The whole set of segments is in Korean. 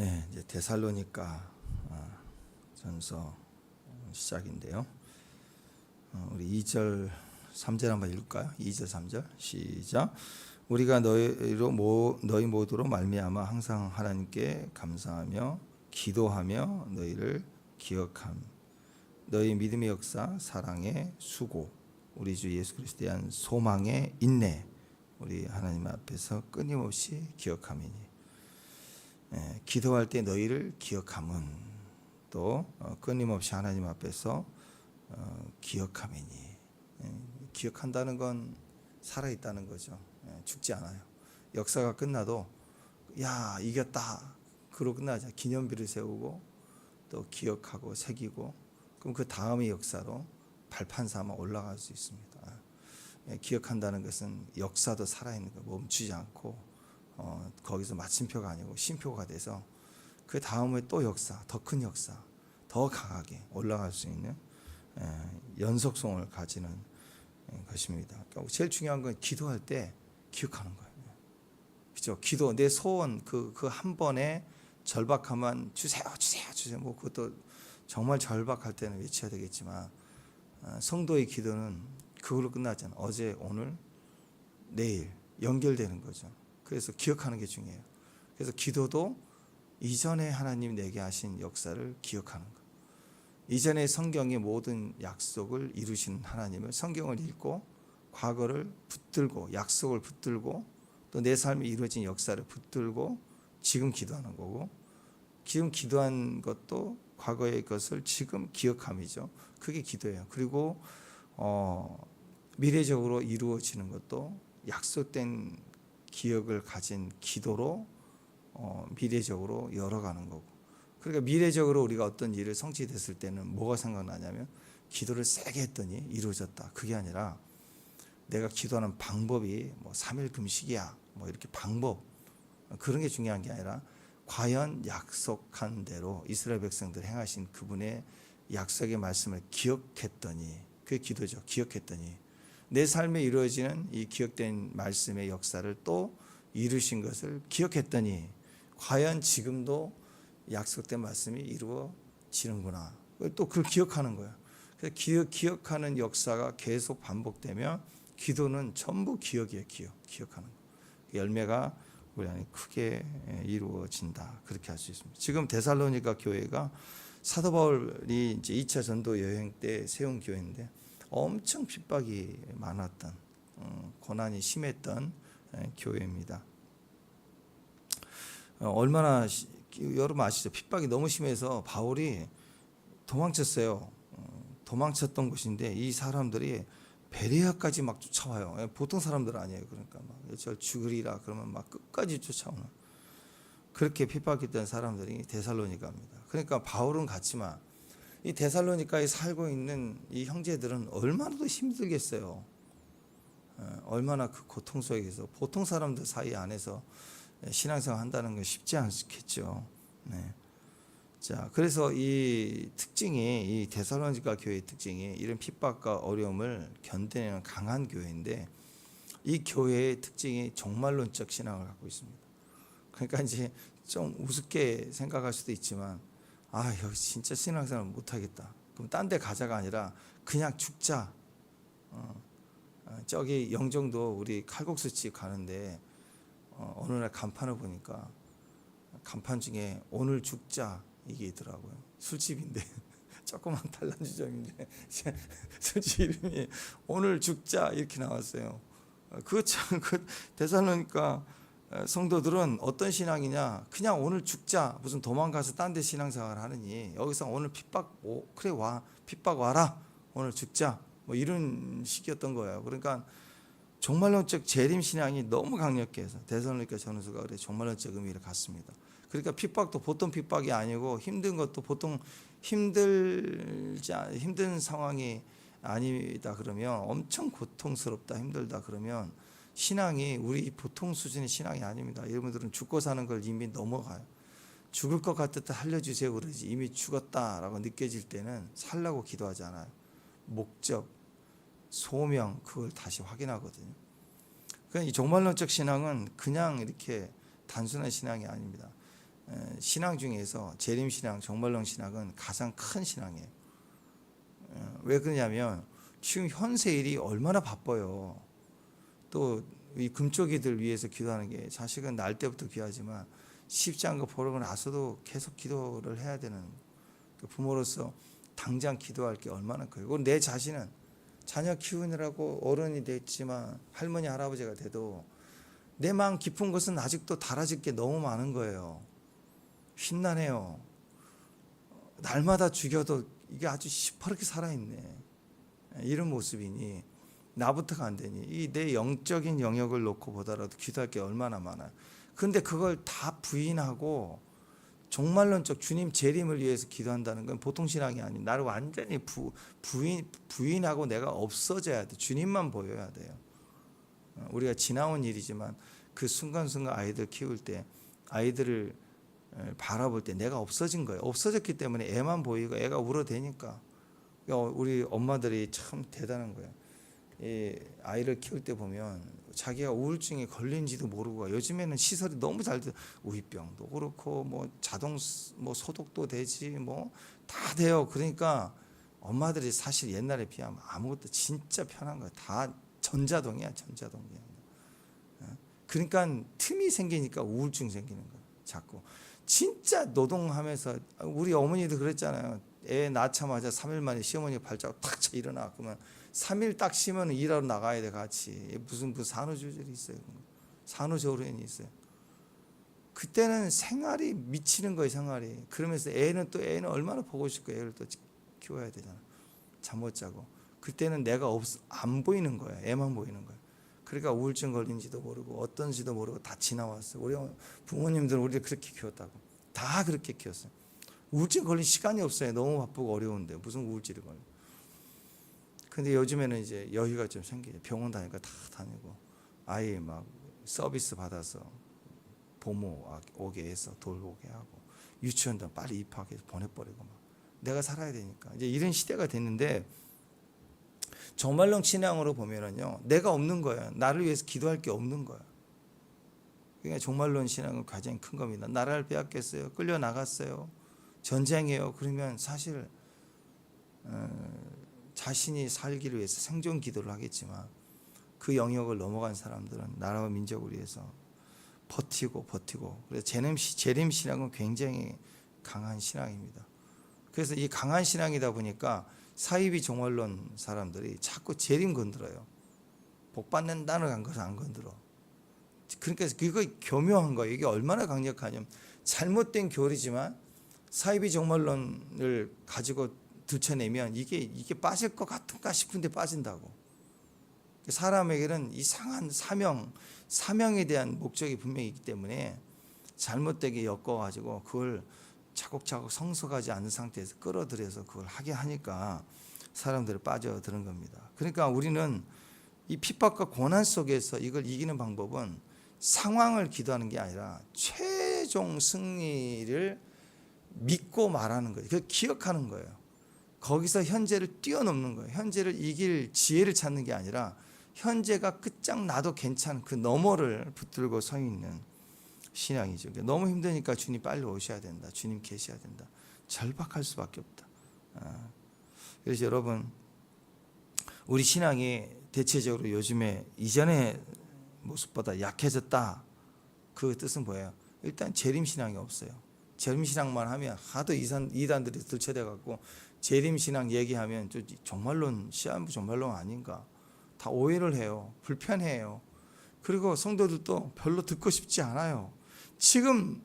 예, 이제 데살로니가 전서 시작인데요. 우리 2절 3절 한번 읽을까요? 2절 3절 시작. 우리가 너희 모두로 말미암아 항상 하나님께 감사하며 기도하며 너희를 기억함. 너희 믿음의 역사, 사랑의 수고, 우리 주 예수 그리스도에 대한 소망의 인내, 우리 하나님 앞에서 끊임없이 기억함이니. 기도할 때 너희를 기억함은 또 끊임없이 하나님 앞에서 기억함이니. 기억한다는 건 살아있다는 거죠. 죽지 않아요. 역사가 끝나도 야 이겼다 그러고 끝나자. 기념비를 세우고 또 기억하고 새기고, 그럼 그 다음의 역사로 발판 삼아 올라갈 수 있습니다. 기억한다는 것은 역사도 살아있는 거, 멈추지 않고 거기서 마침표가 아니고 쉼표가 돼서 그 다음에 또 역사, 더 큰 역사, 더 강하게 올라갈 수 있는 연속성을 가지는 것입니다. 제일 중요한 건 기도할 때 기억하는 거예요. 그렇죠? 기도, 내 소원 그 한 번에 절박하면 주세요. 뭐 그것도 정말 절박할 때는 외쳐야 되겠지만, 성도의 기도는 그걸로 끝나잖아요. 어제, 오늘, 내일 연결되는 거죠. 그래서 기억하는 게 중요해요. 그래서 기도도 이전에 하나님 내게 하신 역사를 기억하는 거. 이전에 성경의 모든 약속을 이루신 하나님을 성경을 읽고 과거를 붙들고 약속을 붙들고 또 내 삶에 이루어진 역사를 붙들고 지금 기도하는 거고, 지금 기도한 것도 과거의 것을 지금 기억함이죠. 그게 기도예요. 그리고 미래적으로 이루어지는 것도 약속된 기억을 가진 기도로 미래적으로 열어가는 거고. 그러니까 미래적으로 우리가 어떤 일을 성취됐을 때는 뭐가 생각나냐면 기도를 세게 했더니 이루어졌다. 그게 아니라 내가 기도하는 방법이 뭐 3일 금식이야 뭐 이렇게 방법, 그런 게 중요한 게 아니라 과연 약속한 대로 이스라엘 백성들 행하신 그분의 약속의 말씀을 기억했더니, 그게 기도죠. 기억했더니 내 삶에 이루어지는 이 기억된 말씀의 역사를 또 이루신 것을 기억했더니 과연 지금도 약속된 말씀이 이루어지는구나. 또 그걸 기억하는 거예요. 그래서 기억하는 역사가 계속 반복되면 기도는 전부 기억이에요. 기억하는 거. 열매가 우리 안에 크게 이루어진다. 그렇게 할 수 있습니다. 지금 데살로니가 교회가 사도 바울이 이제 2차 전도 여행 때 세운 교회인데 엄청 핍박이 많았던, 고난이 심했던 교회입니다. 얼마나 여러분 아시죠? 핍박이 너무 심해서 바울이 도망쳤어요. 도망쳤던 곳인데 이 사람들이 베레아까지 막 쫓아와요. 보통 사람들 아니에요. 그러니까 막 저 죽으리라 그러면 막 끝까지 쫓아오는, 그렇게 핍박했던 사람들이 데살로니가입니다. 그러니까 바울은 갔지만 이 데살로니가에 살고 있는 이 형제들은 얼마나 더 힘들겠어요. 얼마나 그 고통 속에서 보통 사람들 사이 안에서 신앙생활 한다는 건 쉽지 않겠죠. 네. 자, 그래서 이 특징이, 이 데살로니가 교회의 특징이 이런 핍박과 어려움을 견뎌내는 강한 교회인데, 이 교회의 특징이 종말론적 신앙을 갖고 있습니다. 그러니까 이제 좀 우습게 생각할 수도 있지만, 여기 진짜 신앙생활 못하겠다. 그럼 딴 데 가자가 아니라 그냥 죽자. 저기 영종도 우리 칼국수집 가는데 어느 날 간판을 보니까 간판 중에 오늘 죽자 이게 있더라고요. 술집인데 조그만 단란주점인데 술집 이름이 오늘 죽자 이렇게 나왔어요. 그 데살로니가 성도들은 어떤 신앙이냐, 그냥 오늘 죽자, 무슨 도망가서 딴 데 신앙생활 하느니 여기서 오늘 핍박 그래 와 핍박 와라 오늘 죽자 뭐 이런 식이었던 거예요. 그러니까 종말론적 재림 신앙이 너무 강력해서 데살로니가 전후서가 그래 종말론적 의미를 갖습니다. 그러니까 핍박도 보통 핍박이 아니고 힘든 것도 보통 힘든 상황이 아니다 그러면 엄청 고통스럽다 힘들다 그러면 신앙이 우리 보통 수준의 신앙이 아닙니다. 여러분들은 죽고 사는 걸 이미 넘어가요. 죽을 것 같았다 살려주세요 그러지, 이미 죽었다라고 느껴질 때는 살라고 기도하지 않아요. 목적, 소명, 그걸 다시 확인하거든요. 그러니까 이 종말론적 신앙은 그냥 이렇게 단순한 신앙이 아닙니다. 신앙 중에서 재림신앙, 종말론 신앙은 가장 큰 신앙이에요. 왜 그러냐면 지금 현세일이 얼마나 바빠요. 또 이 금쪽이들 위해서 기도하는 게 자식은 날 때부터 기도하지만 쉽지 않은 거 보고 나서도 계속 기도를 해야 되는 부모로서 당장 기도할 게 얼마나 커요. 그리고 내 자신은 자녀 키우느라고 어른이 됐지만 할머니 할아버지가 돼도 내 마음 깊은 것은 아직도 달아질 게 너무 많은 거예요. 휘난해요. 날마다 죽여도 이게 아주 시퍼렇게 살아있네. 이런 모습이니 나부터가 안 되니 이 내 영적인 영역을 놓고 보더라도 기도할 게 얼마나 많아요. 그런데 그걸 다 부인하고 종말론적 주님 재림을 위해서 기도한다는 건 보통 신앙이 아닌 나를 완전히 부인하고 내가 없어져야 돼. 주님만 보여야 돼요. 우리가 지나온 일이지만 그 순간순간 아이들 키울 때 아이들을 바라볼 때 내가 없어진 거예요. 없어졌기 때문에 애만 보이고 애가 울어대니까 우리 엄마들이 참 대단한 거예요. 이 아이를 키울 때 보면 자기가 우울증에 걸린지도 모르고 요즘에는 시설이 너무 잘 돼. 우이병도 그렇고 뭐 자동 뭐 소독도 되지 뭐 다 돼요. 그러니까 엄마들이 사실 옛날에 비하면 아무것도 진짜 편한 거야. 다 전자동이야. 그러니까 틈이 생기니까 우울증 생기는 거야. 자꾸 진짜 노동하면서 우리 어머니도 그랬잖아요. 애 낳자마자 3일 만에 시어머니 발자국 탁 쳐 일어나. 그러면 3일 딱 쉬면 일하러 나가야 돼 같이. 무슨 산후조절이 있어요. 산후조리원이 있어요. 그때는 생활이 미치는 거예요. 생활이. 그러면서 애는 얼마나 보고 싶고 애를 또 키워야 되잖아. 잠 못 자고. 그때는 내가 안 보이는 거야. 애만 보이는 거야. 그러니까 우울증 걸린지도 모르고 어떤지도 모르고 다 지나왔어요. 우리 부모님들은 우리를 그렇게 키웠다고. 다 그렇게 키웠어요. 우울증 걸릴 시간이 없어요. 너무 바쁘고 어려운데 무슨 우울증이 걸려. 근데 요즘에는 이제 여유가 좀 생기죠. 병원 다니까 다 다니고 아이 막 서비스 받아서 보모 오게 해서 돌보게 하고 유치원도 빨리 입학해서 보내버리고 막 내가 살아야 되니까 이제 이런 시대가 됐는데 종말론 신앙으로 보면은요 내가 없는 거예요. 나를 위해서 기도할 게 없는 거예요. 그러니까 종말론 신앙은 가장 큰 겁니다. 나라를 빼앗겼어요. 끌려 나갔어요. 전쟁이에요. 그러면 사실 자신이 살기를 위해서 생존 기도를 하겠지만 그 영역을 넘어간 사람들은 나라와 민족을 위해서 버티고 그래서 재림 신앙은 굉장히 강한 신앙입니다. 그래서 이 강한 신앙이다 보니까 사이비 종말론 사람들이 자꾸 재림 건드려요. 복 받는다는 것을 안 건드려. 그러니까 그거 교묘한 거예요. 이게 얼마나 강력하냐면 잘못된 교리지만 사이비 종말론을 가지고 들춰내면 이게 빠질 것 같은가 싶은데 빠진다고. 사람에게는 이상한 사명에 대한 목적이 분명히 있기 때문에 잘못되게 엮어가지고 그걸 차곡차곡 성숙하지 않은 상태에서 끌어들여서 그걸 하게 하니까 사람들이 빠져드는 겁니다. 그러니까 우리는 이 핍박과 고난 속에서 이걸 이기는 방법은 상황을 기도하는 게 아니라 최종 승리를 믿고 말하는 거예요. 그걸 기억하는 거예요. 거기서 현재를 뛰어넘는 거예요. 현재를 이길 지혜를 찾는 게 아니라 현재가 끝장나도 괜찮은 그 너머를 붙들고 서 있는 신앙이죠. 너무 힘드니까 주님 빨리 오셔야 된다. 주님 계셔야 된다. 절박할 수밖에 없다. 그래서 여러분 우리 신앙이 대체적으로 요즘에 이전의 모습보다 약해졌다. 그 뜻은 뭐예요? 일단 재림신앙이 없어요. 재림신앙만 하면 하도 이단들이 들쳐대갖고 재림신앙 얘기하면 종말론 시한부 종말론 아닌가 다 오해를 해요. 불편해요. 그리고 성도들도 별로 듣고 싶지 않아요. 지금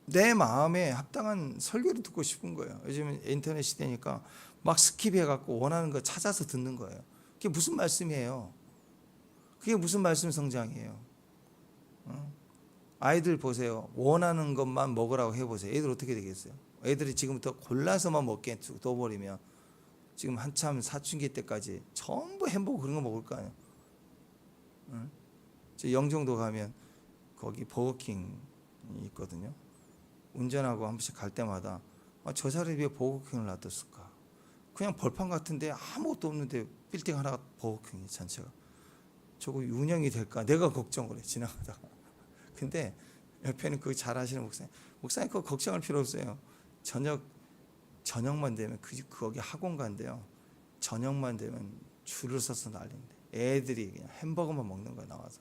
내 마음에 합당한 설교를 듣고 싶은 거예요. 요즘은 인터넷 시대니까 막 스킵해갖고 원하는 거 찾아서 듣는 거예요. 그게 무슨 말씀이에요? 그게 무슨 말씀 성장이에요? 아이들 보세요. 원하는 것만 먹으라고 해보세요. 애들 어떻게 되겠어요? 애들이 지금부터 골라서만 먹게 둬버리면 지금 한참 사춘기 때까지 전부 햄버거 그런 거 먹을 거 아니에요. 저 영종도 가면 거기 버거킹이 있거든요. 운전하고 한 번씩 갈 때마다 저 자리에 왜 버거킹을 놔뒀을까? 그냥 벌판 같은데 아무것도 없는데 빌딩 하나가 버거킹이 전체가. 저거 운영이 될까? 내가 걱정을 해 지나가다가. 근데 옆에는 그 잘하시는 목사님 그거 걱정할 필요 없어요. 저녁만 되면 거기 학원 간대요. 저녁만 되면 줄을 서서 난리인데 애들이 그냥 햄버거만 먹는 거야 나와서.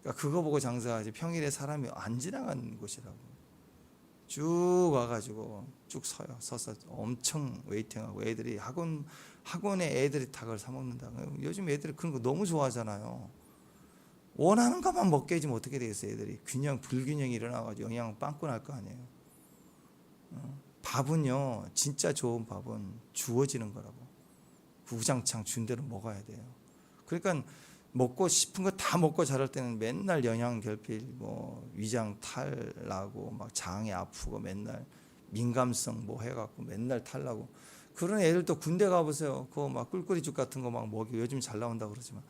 그러니까 그거 보고 장사하지 평일에 사람이 안 지나가는 곳이라고. 쭉 와가지고 쭉 서서 엄청 웨이팅하고 애들이 학원에 애들이 닭을 사 먹는다. 요즘 애들이 그런 거 너무 좋아하잖아요. 원하는 것만 먹게 해주면 어떻게 되겠어요? 애들이 불균형이 일어나가지고 영양 빵꾸 날 거 아니에요. 밥은요, 진짜 좋은 밥은 주어지는 거라고. 구장창 준 대로 먹어야 돼요. 그러니까 먹고 싶은 거 다 먹고 자랄 때는 맨날 영양 결핍, 위장 탈 나고 막 장이 아프고 맨날 민감성 해갖고 맨날 탈 나고. 그런 애들도 군대 가보세요. 그거 막 꿀꿀이죽 같은 거 막 먹이고 요즘 잘 나온다 그러지만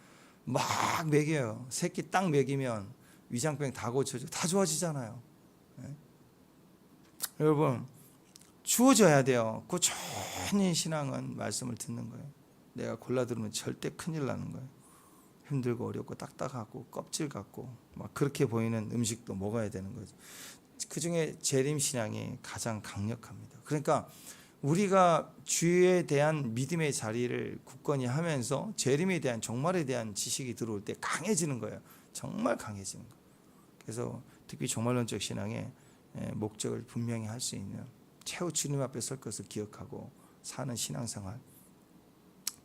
막 먹여요. 새끼 딱 먹이면 위장병 다 고쳐지고 다 좋아지잖아요. 네? 여러분 주어져야 돼요. 꾸준히 신앙은 말씀을 듣는 거예요. 내가 골라 들으면 절대 큰일 나는 거예요. 힘들고 어렵고 딱딱하고 껍질 같고 막 그렇게 보이는 음식도 먹어야 되는 거죠. 그중에 재림 신앙이 가장 강력합니다. 그러니까 우리가 주에 대한 믿음의 자리를 굳건히 하면서 재림에 대한 종말에 대한 지식이 들어올 때 강해지는 거예요. 정말 강해지는 거예요. 그래서 특히 종말론적 신앙의 목적을 분명히 할 수 있는 최후 주님 앞에 설 것을 기억하고 사는 신앙생활,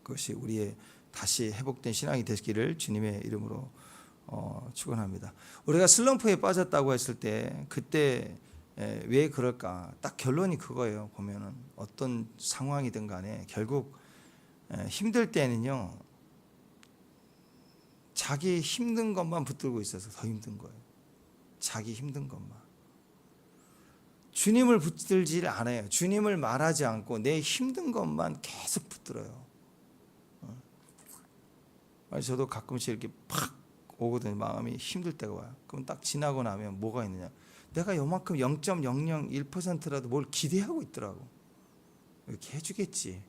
그것이 우리의 다시 회복된 신앙이 되기를 주님의 이름으로 축원합니다. 우리가 슬럼프에 빠졌다고 했을 때 그때 왜 그럴까? 딱 결론이 그거예요. 보면은 어떤 상황이든 간에 결국 힘들 때는요, 자기 힘든 것만 붙들고 있어서 더 힘든 거예요. 자기 힘든 것만. 주님을 붙들지 않아요. 주님을 말하지 않고 내 힘든 것만 계속 붙들어요. 저도 가끔씩 이렇게 팍 오거든요. 마음이 힘들 때가 와요. 그럼 딱 지나고 나면 뭐가 있느냐? 내가 요만큼 0.001%라도 뭘 기대하고 있더라고. 이렇게 해주겠지.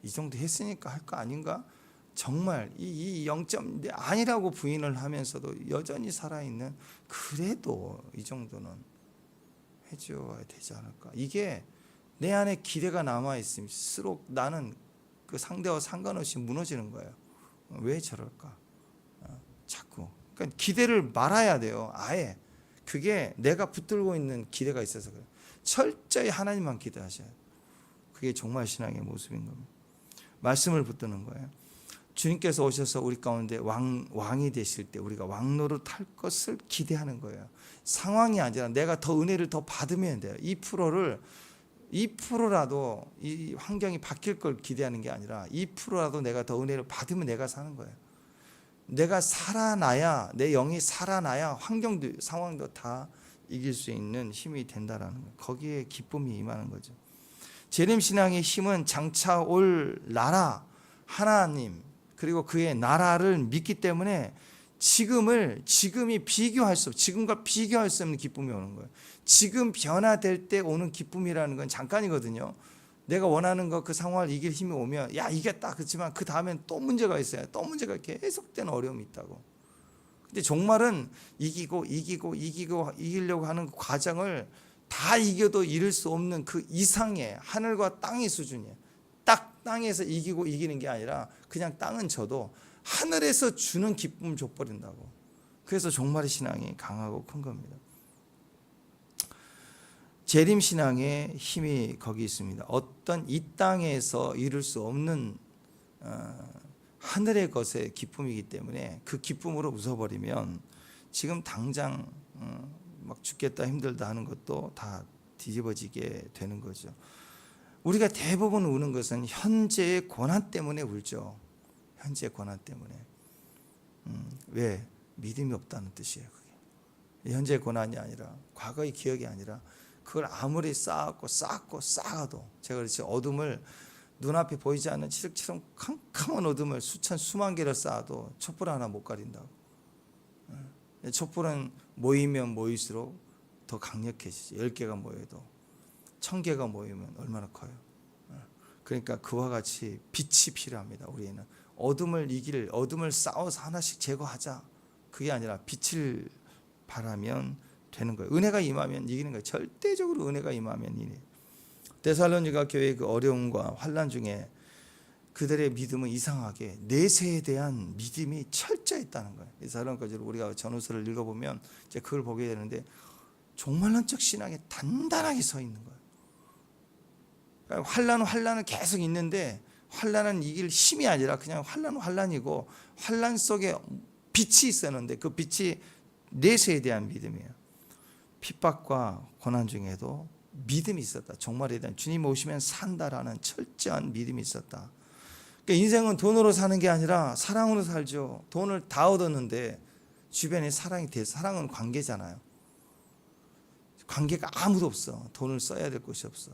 이 정도 했으니까 할 거 아닌가? 정말 이 0점 아니라고 부인을 하면서도 여전히 살아있는, 그래도 이 정도는 해줘야 되지 않을까. 이게 내 안에 기대가 남아있을수록 나는 그 상대와 상관없이 무너지는 거예요. 왜 저럴까? 자꾸. 그러니까 기대를 말아야 돼요. 아예. 그게 내가 붙들고 있는 기대가 있어서 그래요. 철저히 하나님만 기대하셔야 돼요. 그게 정말 신앙의 모습인 겁니다. 말씀을 붙드는 거예요. 주님께서 오셔서 우리 가운데 왕이 되실 때 우리가 왕노릇 할 것을 기대하는 거예요. 상황이 아니라 내가 더 은혜를 더 받으면 돼요. 2%라도 이 환경이 바뀔 걸 기대하는 게 아니라 2%라도 내가 더 은혜를 받으면 내가 사는 거예요. 내가 살아나야, 내 영이 살아나야 환경도 상황도 다 이길 수 있는 힘이 된다라는 거예요. 거기에 기쁨이 임하는 거죠. 재림신앙의 힘은 장차 올 나라 하나님 그리고 그의 나라를 믿기 때문에 지금이 비교할 수 없는, 지금과 비교할 수 없는 기쁨이 오는 거예요. 지금 변화될 때 오는 기쁨이라는 건 잠깐이거든요. 내가 원하는 거 그 상황을 이길 힘이 오면 야 이겼다 그렇지만 그 다음엔 또 문제가 있어요. 또 문제가 계속되는 어려움이 있다고. 근데 종말은 이기려고 하는 과정을 다 이겨도 이룰 수 없는 그 이상의 하늘과 땅의 수준이에요. 딱 땅에서 이기는 게 아니라 그냥 땅은 져도 하늘에서 주는 기쁨을 줘버린다고. 그래서 종말의 신앙이 강하고 큰 겁니다. 재림신앙의 힘이 거기 있습니다. 어떤 이 땅에서 이룰 수 없는 하늘의 것의 기쁨이기 때문에 그 기쁨으로 웃어버리면 지금 당장 막 죽겠다 힘들다 하는 것도 다 뒤집어지게 되는 거죠. 우리가 대부분 우는 것은 현재의 고난 때문에 울죠. 현재의 고난 때문에. 왜? 믿음이 없다는 뜻이에요. 그게. 현재의 고난이 아니라 과거의 기억이 아니라 그걸 아무리 쌓아도 제가 그렇지 어둠을 눈앞에 보이지 않는 칠흑처럼 캄캄한 어둠을 수만 개를 쌓아도 촛불 하나 못 가린다고. 촛불은 모이면 모일수록 더 강력해지지. 10개가 모여도 1000개가 모이면 얼마나 커요. 그러니까 그와 같이 빛이 필요합니다. 우리는 어둠을 싸워서 하나씩 제거하자. 그게 아니라 빛을 바라면 되는 거예요. 은혜가 임하면 이기는 거예요. 절대적으로 은혜가 임하면 이겨요. 데살로니가 교회의 그 어려움과 환난 중에 그들의 믿음은 이상하게 내세에 대한 믿음이 철저했다는 거예요. 데살로니가서를 우리가 전후서를 읽어보면 이제 그걸 보게 되는데 종말론적 신앙에 단단하게 서 있는 거예요. 그러니까 환란은 계속 있는데 환란은 이길 힘이 아니라 그냥 환란이고 환란 속에 빛이 있었는데 그 빛이 내세에 대한 믿음이에요. 핍박과 고난 중에도 믿음이 있었다. 종말에 대한 주님 오시면 산다라는 철저한 믿음이 있었다. 그러니까 인생은 돈으로 사는 게 아니라 사랑으로 살죠. 돈을 다 얻었는데 주변에 사랑은 관계잖아요. 관계가 아무도 없어. 돈을 써야 될 곳이 없어.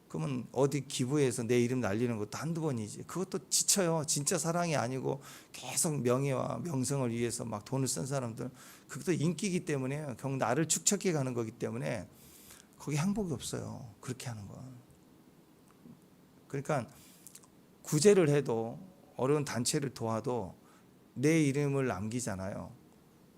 그러면 어디 기부해서 내 이름 날리는 것도 한두 번이지. 그것도 지쳐요. 진짜 사랑이 아니고 계속 명예와 명성을 위해서 막 돈을 쓴 사람들, 그것도 인기이기 때문에 결국 나를 축적해 가는 거기 때문에 거기 행복이 없어요. 그렇게 하는 건. 그러니까 구제를 해도 어려운 단체를 도와도 내 이름을 남기잖아요.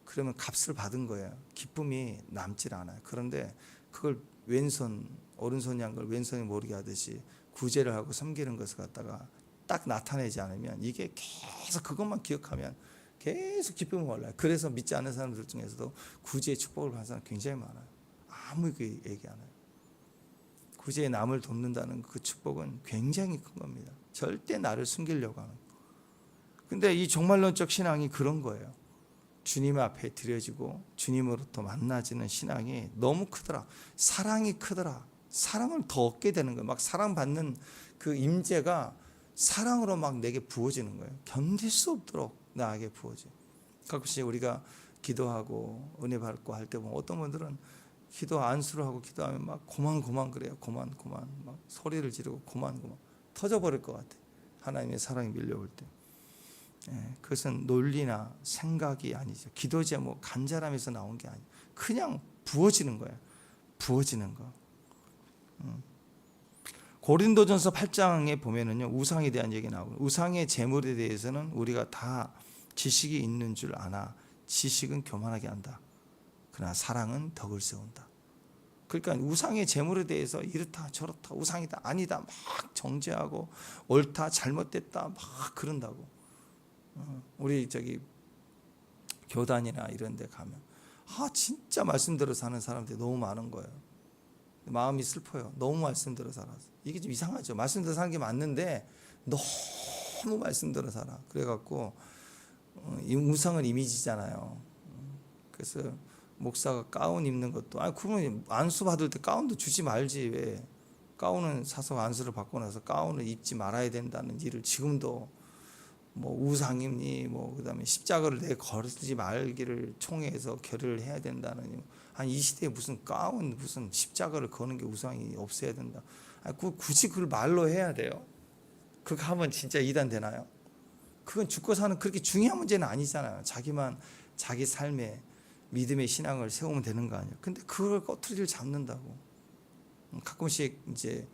그러면 값을 받은 거예요. 기쁨이 남질 않아요. 그런데 그걸 왼손, 오른손이 한 걸 왼손이 모르게 하듯이 구제를 하고 섬기는 것을 갖다가 딱 나타내지 않으면 이게 계속 그것만 기억하면 계속 기쁨이 올라요. 그래서 믿지 않는 사람들 중에서도 구제의 축복을 받는 사람 굉장히 많아요. 아무 얘기 안 해요. 구제에 남을 돕는다는 그 축복은 굉장히 큰 겁니다. 절대 나를 숨기려고 하는 거예요. 근데 이 종말론적 신앙이 그런 거예요. 주님 앞에 드려지고 주님으로부터 만나지는 신앙이 너무 크더라. 사랑이 크더라. 사랑을 더 얻게 되는 거예요. 막 사랑받는 그 임재가 사랑으로 막 내게 부어지는 거예요. 견딜 수 없도록 나에게 부어져. 가끔씩 우리가 기도하고 은혜 받고 할 때 보면 어떤 분들은 기도 안수를 하고 기도하면 막 고만 그래요. 고만 막 소리를 지르고 고만 터져버릴 것 같아. 하나님의 사랑이 밀려올 때. 그것은 논리나 생각이 아니죠. 기도 제목 간절함에서 나온 게 아니에요. 그냥 부어지는 거예요. 부어지는 거. 고린도전서 8장에 보면은요, 우상에 대한 얘기 나오고, 우상의 제물에 대해서는 우리가 다 지식이 있는 줄 아나 지식은 교만하게 한다. 그러나 사랑은 덕을 세운다. 그러니까 우상의 제물에 대해서 이렇다 저렇다 우상이다 아니다 막 정죄하고 옳다 잘못됐다 막 그런다고. 우리 교단이나 이런 데 가면 진짜 말씀대로 사는 사람들이 너무 많은 거예요. 마음이 슬퍼요. 너무 말씀대로 살아서. 이게 좀 이상하죠. 말씀대로 사는 게 맞는데 너무 말씀대로 살아. 그래갖고 이 우상은 이미지잖아요. 그래서 목사가 가운 입는 것도 그러면 안수 받을 때 가운도 주지 말지. 왜 가운은 사서 안수를 받고 나서 가운을 입지 말아야 된다는 일을 지금도 뭐 우상이니 뭐 그다음에 십자가를 내 걸지 말기를 총회에서 결의를 해야 된다는. 아니 이 시대에 무슨 가운 무슨 십자가를 거는 게 우상이 없어야 된다. 굳이 그걸 말로 해야 돼요. 그거 하면 진짜 이단 되나요? 그건 죽고 사는 그렇게 중요한 문제는 아니잖아요. 자기만 자기 삶에 믿음의 신앙을 세우면 되는 거 아니에요. 근데 그걸 꼬투리를 잡는다고. 가끔씩 이제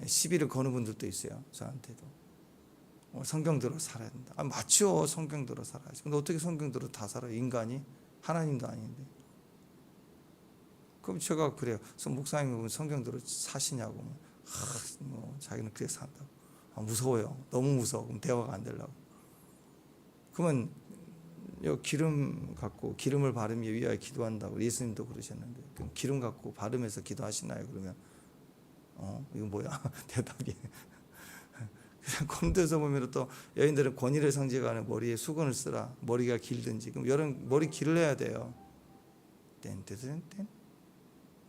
시비를 거는 분들도 있어요. 저한테도. 성경대로 살아야 된다. 맞죠. 성경대로 살아야지. 근데 어떻게 성경대로 다 살아요? 인간이? 하나님도 아닌데. 그럼 제가 그래요. 목사님은 성경대로 사시냐고. 자기는 그렇게 산다고. 무서워요. 너무 무서워. 그럼 대화가 안 되려고. 그러면 기름 갖고 기름을 바르며 위하여 기도한다고 예수님도 그러셨는데 그럼 기름 갖고 바르면서 기도하시나요? 그러면 이거 뭐야? 대답이. 콘도에서 보면 또 여인들은 권위를 상징하는 머리에 수건을 쓰라. 머리가 길든지. 그럼 여러분 머리 길러야 돼요. 땐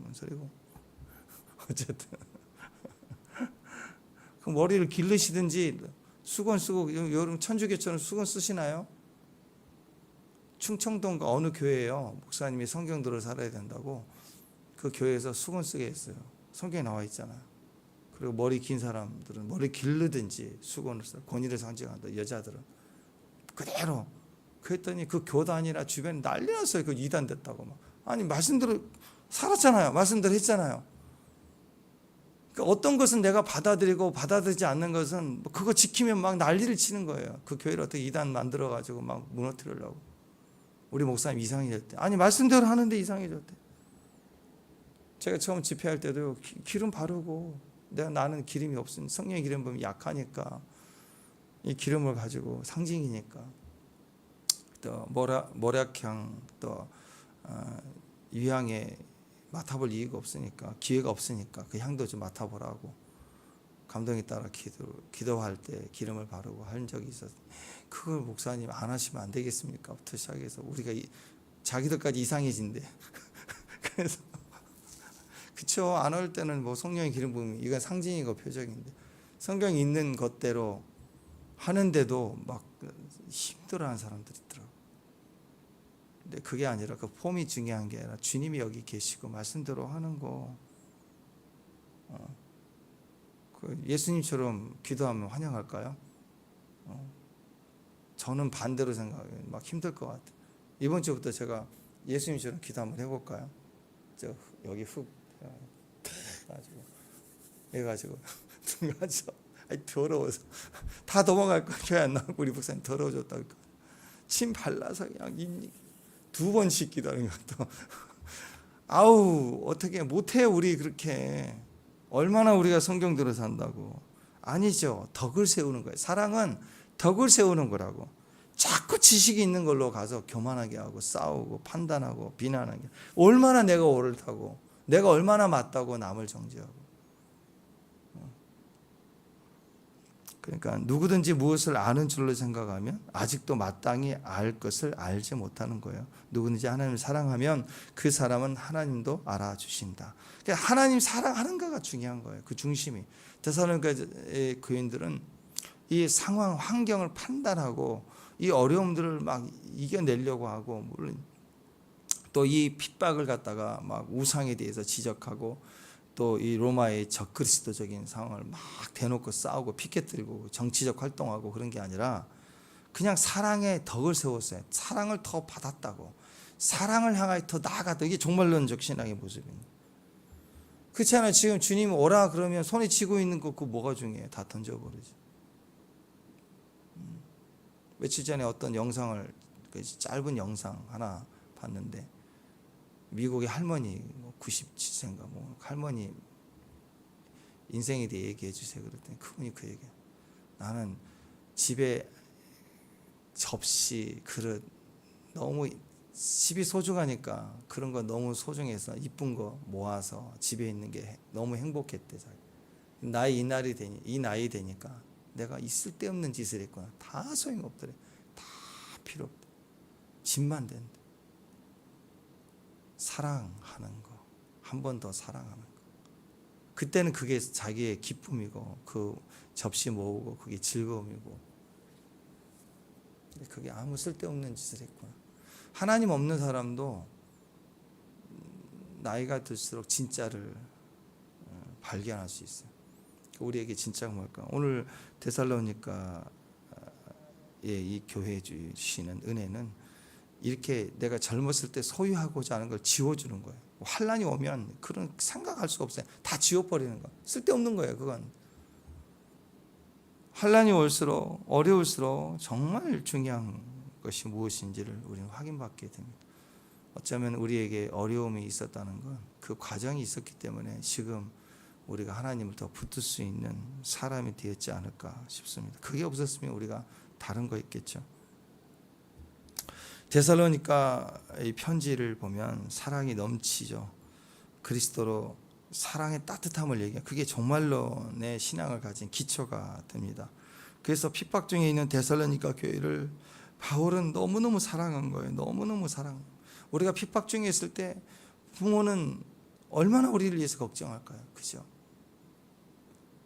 뭔 소리고? 어쨌든 그 머리를 길르시든지 수건 쓰고 여러분 천주교처럼 수건 쓰시나요? 충청도인가 어느 교회예요. 목사님이 성경대로 살아야 된다고 그 교회에서 수건 쓰게 했어요. 성경에 나와 있잖아요. 그리고 머리 긴 사람들은 머리 길르든지 수건을 써. 권위를 상징한다. 여자들은 그대로. 그랬더니 그 교단이나 주변에 난리 났어요. 그 이단 됐다고 막. 아니 말씀대로 살았잖아요. 말씀대로 했잖아요. 그러니까 어떤 것은 내가 받아들이고 받아들이지 않는 것은 그거 지키면 막 난리를 치는 거예요. 그 교회를 어떻게 이단 만들어가지고 막 무너뜨리려고. 우리 목사님 이상해졌대. 아니 말씀대로 하는데 이상해졌대. 제가 처음 집회할 때도 기름 바르고, 나는 기름이 없으니 성령의 기름 보면 약하니까 이 기름을 가지고 상징이니까 또 모략향 또 유향에 맡아볼 이유가 없으니까, 기회가 없으니까 그 향도 좀 맡아보라고 감동에 따라 기도할 때 기름을 바르고 한 적이 있었어요. 그걸 목사님 안 하시면 안 되겠습니까? 부터 시작해서 우리가 자기들까지 이상해진대. 그래서 그쵸, 안 할 때는 뭐 성령의 기름 부으면 이건 상징이고 표적인데, 성경 있는 것대로 하는데도 막 힘들어하는 사람들이 있더라고. 근데 그게 아니라 그 폼이 중요한 게 아니라 주님이 여기 계시고 말씀대로 하는 거. 그 예수님처럼 기도하면 환영할까요? 저는 반대로 생각해요. 막 힘들 것 같아요. 이번 주부터 제가 예수님처럼 기도 한번 해볼까요? 여기 훅 해가지고 가지고 더러워서 다 넘어갈 거 교회 안 나오고 우리 목사님 더러워졌다고 침 발라서 그냥 2번씩 기도하는 것도 아우 어떻게 못해. 우리 그렇게 얼마나 우리가 성경대로 산다고. 아니죠. 덕을 세우는 거예요. 사랑은 덕을 세우는 거라고. 자꾸 지식이 있는 걸로 가서 교만하게 하고 싸우고 판단하고 비난하게, 얼마나 내가 옳다고, 내가 얼마나 맞다고 남을 정죄하고. 그러니까 누구든지 무엇을 아는 줄로 생각하면 아직도 마땅히 알 것을 알지 못하는 거예요. 누구든지 하나님을 사랑하면 그 사람은 하나님도 알아주신다. 그러니까 하나님 사랑하는 거가 중요한 거예요. 그 중심이. 데살로니가의 교인들은 이 상황 환경을 판단하고 이 어려움들을 막 이겨내려고 하고, 물론 또 이 핍박을 갖다가 막 우상에 대해서 지적하고 또 이 로마의 적그리스도적인 상황을 막 대놓고 싸우고 피켓 들고 정치적 활동하고 그런 게 아니라 그냥 사랑의 덕을 세웠어요. 사랑을 더 받았다고, 사랑을 향하여 더 나아갔다. 이게 종말론적 신앙의 모습입니다. 그렇지 않아요? 지금 주님 오라 그러면 손에 쥐고 있는 거 그거 뭐가 중요해요? 다 던져버리죠. 며칠 전에 어떤 영상을, 짧은 영상 하나 봤는데, 미국의 할머니 97세인가 뭐 할머니 인생에 대해 얘기해 주세요 그랬더니 그분이 그 얘기예요. 나는 집에 접시 그릇 너무 집이 소중하니까 그런 거 너무 소중해서 이쁜 거 모아서 집에 있는 게 너무 행복했대. 이 나이 되니까 내가 이 쓸데없는 짓을 했구나. 다 소용없더래. 다 필요 없대. 집만 된대. 사랑하는 거, 한 번 더 사랑하는 거. 그때는 그게 자기의 기쁨이고 그 접시 모으고 그게 즐거움이고. 근데 그게 아무 쓸데없는 짓을 했구나. 하나님 없는 사람도 나이가 들수록 진짜를 발견할 수 있어요. 우리에게 진짜가 뭘까? 오늘 데살로니가의 이 교회에 주시는 은혜는 이렇게 내가 젊었을 때 소유하고자 하는 걸 지워주는 거예요. 환란이 오면 그런 생각할 수가 없어요. 다 지워버리는 거. 쓸데없는 거예요. 그건. 환란이 올수록 어려울수록 정말 중요한 것이 무엇인지를 우리는 확인받게 됩니다. 어쩌면 우리에게 어려움이 있었다는 건 그 과정이 있었기 때문에 지금 우리가 하나님을 더 붙들 수 있는 사람이 되었지 않을까 싶습니다. 그게 없었으면 우리가 다른 거 있겠죠. 데살로니가의 편지를 보면 사랑이 넘치죠. 그리스도로 사랑의 따뜻함을 얘기해요. 그게 정말로 내 신앙을 가진 기초가 됩니다. 그래서 핍박 중에 있는 데살로니가 교회를 바울은 너무너무 사랑한 거예요. 너무너무 사랑. 우리가 핍박 중에 있을 때 부모는 얼마나 우리를 위해서 걱정할까요? 그죠?